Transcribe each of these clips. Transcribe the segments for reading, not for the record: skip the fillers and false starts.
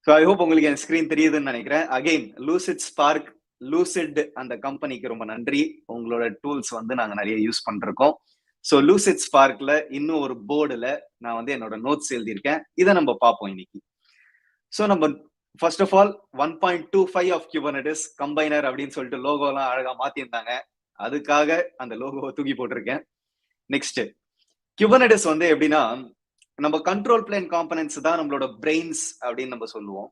So I hope உங்களுக்கு என் screen தெரியுதுன்னு நினைக்கிறேன். அகெயின் லூசிட் ஸ்பார்க், லூசிட் அந்த கம்பெனிக்கு ரொம்ப நன்றி. உங்களோட டூல்ஸ் வந்து நாங்க நிறைய யூஸ் பண்ணிருக்கோம். ஸோ லூசிட் ஸ்பார்க்ல இன்னும் ஒரு போர்டுல நான் வந்து என்னோட நோட்ஸ் எழுதியிருக்கேன். இதை நம்ம பார்ப்போம் இன்னைக்கு. ஸோ நம்ம ஃபர்ஸ்ட் ஆஃப் ஆல் 1.25 ஆஃப் Kubernetes கம்பைனர் அப்படின்னு சொல்லிட்டு லோகோலாம் அழகா மாத்திருந்தாங்க. அதுக்காக அந்த லோகோவை தூக்கி போட்டிருக்கேன். நெக்ஸ்ட் Kubernetes வந்து எப்படின்னா, நம்ம கண்ட்ரோல் பிளேன் காம்பனன்ட்ஸ் தான் நம்மளோட பிரெயின்ஸ் அப்படின்னு நம்ம சொல்லுவோம்.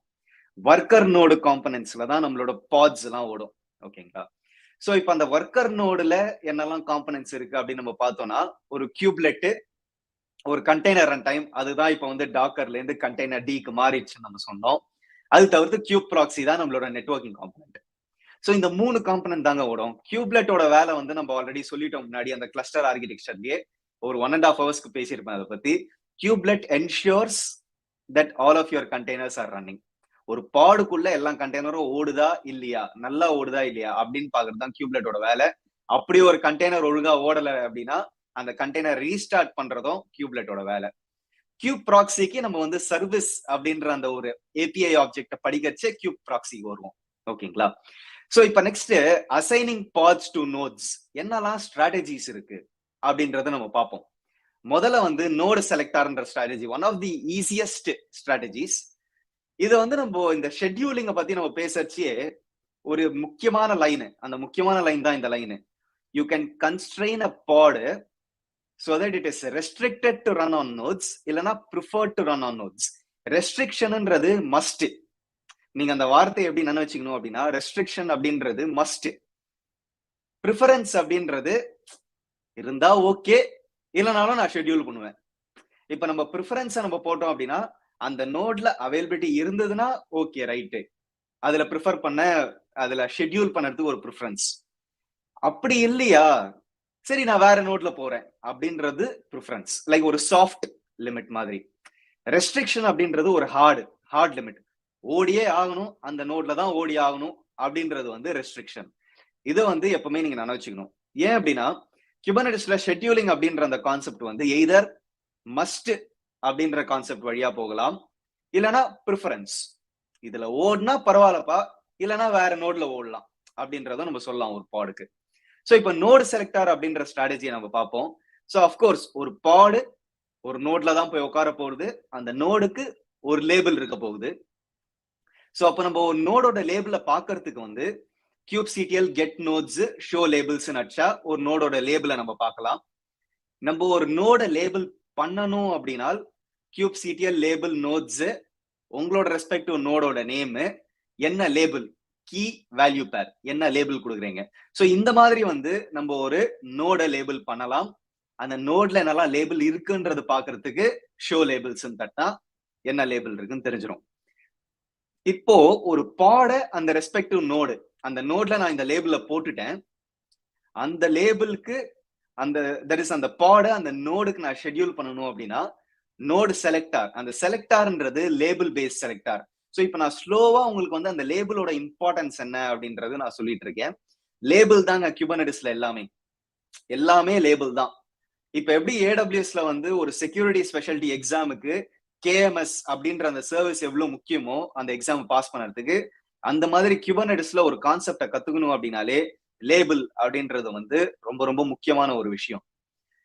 ஒர்க்கர் நோடு காம்பனன்ட்ஸ்ல தான் நம்மளோட பாட்ஸ் எல்லாம் ஓடும். ஓகேங்களா? சோ இப்ப அந்த ஒர்க்கர் நோடுல என்னெல்லாம் காம்பனன்ட்ஸ் இருக்கு அப்படின்னு நம்ம பார்த்தோம்னா, ஒரு கியூப்லெட், ஒரு கண்டெய்னர் ரன் டைம், அதுதான் இப்ப வந்து டாக்கர்ல இருந்து கண்டெய்னர் டிக்கு மாறிடுச்சுன்னு நம்ம சொன்னோம். அது தவிர்த்து கியூப் ப்ராக்ஸி தான் நம்மளோட நெட்வொர்க்கிங் காம்பனன்ட். சோ இந்த 3 காம்பனன்ட் தாங்க ஓடும். கியூப்லெட்டோட வேலை வந்து நம்ம ஆல்ரெடி சொல்லிட்டோம் முன்னாடி அந்த கிளஸ்டர் ஆர்கிடெக்சர்லயே ஒரு 1.5 ஹவர்ஸ்க்கு பேசியிருப்பேன் அதை பத்தி. Kubelet ensures that all of your containers are running. ஒரு பாடுக்குள்ள எல்லா கண்டெய்னரும் ஓடுதா இல்லையா, நல்லா ஓடுதா இல்லையா அப்படின்னு பாக்குறது தான் கியூப்லெட்டோட வேலை. அப்படி ஒரு கண்டெய்னர் ஒழுங்கா ஓடல அப்படின்னா அந்த கண்டெய்னர் ரீஸ்டார்ட் பண்றதும் கியூப்லெட்டோட வேலை. கியூப் ப்ராக்ஸிக்கு நம்ம வந்து சர்வீஸ் அப்படின்ற அந்த ஒரு ஏபிஐ ஆப்ஜெக்ட படிக்கச்சே கியூப் ப்ராக்ஸி வருவோம். ஓகேங்களா? சோ இப்ப next assigning pods to nodes என்னெல்லாம் ஸ்ட்ராட்டஜிஸ் இருக்கு அப்படின்றத நம்ம பார்ப்போம். முதல்ல வந்து நோடு செலக்டார்ன்ற strategy one of the easiest strategies. இது வந்து நம்ம இந்த ஷெட்யூலிங்க பத்தி நம்ம பேசச்சே ஒரு முக்கியமான லைன், அந்த முக்கியமான லைன் தான் இந்த லைன். You can constrain a pod so that it is restricted to run on nodes இல்லனா preferred to run on nodes. ரெஸ்ட்ரிக்ஷன்ன்றது மஸ்ட். நீங்க அந்த வார்த்தையை எப்படி நினைச்சுக்கணும் அப்படின்னா, ரெஸ்ட்ரிக்ஷன் அப்படின்றது மஸ்ட், ப்ரிஃபரன்ஸ் அப்படின்றது இருந்தா ஓகே, இல்லைனாலும் நான் ஷெட்யூல் பண்ணுவேன். இப்ப நம்ம ப்ரிஃபரன்ஸை நம்ம போட்டோம் அப்படின்னா அந்த நோட்ல அவைலபிலிட்டி இருந்ததுன்னா ஓகே ரைட்டு, அதுல ப்ரிஃபர் பண்ண, அதுல ஷெட்யூல் பண்ணறதுக்கு ஒரு ப்ரிஃபரன்ஸ். அப்படி இல்லையா, சரி நான் வேற நோட்ல போறேன் அப்படின்றது ப்ரிஃபரன்ஸ். லைக் ஒரு சாஃப்ட் லிமிட் மாதிரி. ரெஸ்ட்ரிக்ஷன் அப்படின்றது ஒரு ஹார்ட் லிமிட். ஓடியே ஆகணும், அந்த நோட்ல தான் ஓடி ஆகணும் அப்படின்றது வந்து ரெஸ்ட்ரிக்ஷன். இதை வந்து எப்பவுமே நீங்க நினைச்சுக்கணும். ஏன் அப்படின்னா Kubernetesல ஷெட்யூலிங் அப்படின்ற அந்த கான்செப்ட் வந்து எய்தர் மஸ்ட் அப்படின்ற கான்செப்ட் வழியா போகலாம், இல்லனா ப்ரிஃபரன்ஸ். இதுல ஓடுனா பரவாயில்லப்பா, இல்லனா வேற நோட்ல ஓடலாம் அப்படின்றத நம்ம சொல்லலாம் ஒரு பாடுக்கு. சோ இப்ப நோடு செலக்டார் அப்படின்ற ஸ்ட்ராட்டஜியை நம்ம பார்ப்போம். சோ அஃப்கோர்ஸ் ஒரு பாடு ஒரு நோட்ல தான் போய் உட்கார போகுது, அந்த நோடுக்கு ஒரு லேபிள் இருக்க போகுது. சோ அப்ப நம்ம ஒரு நோடோட லேபிள பாக்குறதுக்கு வந்து kubectl get nodes show labels அடிச்சா ஒரு நோடோட லேபிள நம்ம பார்க்கலாம். நம்ம ஒரு நோட லேபிள் பண்ணணும் அப்படின்னா kubectl label nodes உங்களோட ரெஸ்பெக்டிவ் நோடோட நேம், என்ன லேபிள், கீ வேல்யூ பேர், என்ன லேபிள் கொடுக்குறீங்க. சோ இந்த மாதிரி வந்து நம்ம ஒரு நோட லேபிள் பண்ணலாம். அந்த நோட்ல என்னெல்லாம் லேபிள் இருக்குன்றது பாக்குறதுக்கு ஷோ லேபிள்ஸ் தட்டா என்ன லேபிள் இருக்குன்னு தெரிஞ்சிடும். இப்போ ஒரு பாட அந்த ரெஸ்பெக்டிவ் நோடு, அந்த நோட்ல நான் இந்த லேபிள போட்டுட்டேன். அந்த லேபிளுக்கு அந்த தட் இஸ் அந்த பாட அந்த நோடுக்கு நான் ஷெட்யூல் பண்ணணும் அப்படின்னா நோடு செலக்டார், அந்த செலக்டார்ன்றது லேபிள் பேஸ் செலக்டார். சோ இப்போ நான் ஸ்லோவா உங்களுக்கு வந்து அந்த லேபிளோட இம்பார்ட்டன்ஸ் என்ன அப்படின்றது நான் சொல்லிட்டு இருக்கேன். லேபிள் தாங்க Kubernetesல எல்லாமே லேபிள் தான். இப்ப எப்படி AWSல வந்து ஒரு செக்யூரிட்டி ஸ்பெஷாலிட்டி எக்ஸாமுக்கு KMS அப்படின்ற அந்த சர்வீஸ் எவ்வளவு முக்கியமோ அந்த எக்ஸாம் பாஸ் பண்றதுக்கு, அந்த மாதிரி Kubernetesல ஒரு கான்செப்டை கத்துக்கணும் அப்படின்னாலே லேபிள் அப்படின்றது வந்து ரொம்ப ரொம்ப முக்கியமான ஒரு விஷயம்.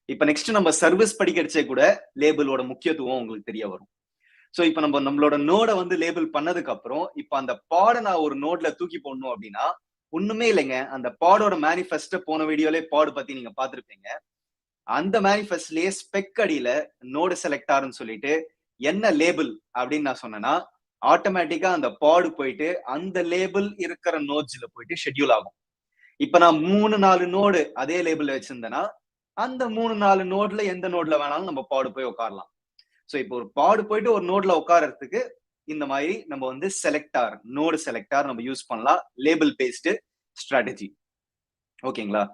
இப்ப நெக்ஸ்ட் நம்ம சர்வீஸ் படிக்கிறச்சே கூட லேபிளோட முக்கியத்துவம் உங்களுக்கு தெரிய வரும். சோ இப்ப நம்மளோட நோட வந்து லேபிள் பண்ணதுக்கு அப்புறம் இப்ப அந்த பாட நான் ஒரு நோட்ல தூக்கி போடணும் அப்படின்னா ஒண்ணுமே இல்லைங்க. அந்த பாடோட மேனிஃபெஸ்ட் போன வீடியோலே பாடு பத்தி நீங்க பாத்துருப்பீங்க. அந்த மேனிஃபெஸ்ட்லயே ஸ்பெக் அடியில நோடு செலக்டார்னு சொல்லிட்டு என்ன லேபிள் அப்படின்னு நான் சொன்னேன்னா ஆட்டோமேட்டிக்கா அந்த பாடு போயிட்டு அந்த லேபிள் இருக்கிற நோட்ஸ்ல போயிட்டு ஷெட்யூல் ஆகும். இப்ப நான் 3-4 நோடு அதே லேபிள் வச்சிருந்தேன்னா அந்த 3-4 நோட்ல எந்த நோட்ல வேணாலும் நம்ம பாடு போய் உட்காரலாம். சோ இப்போ ஒரு பாடு போயிட்டு ஒரு நோட்ல உட்காரறதுக்கு இந்த மாதிரி நம்ம வந்து செலக்டார், நோடு செலக்டார் நம்ம யூஸ் பண்ணலாம். Label based strategy. ஓகேங்களா?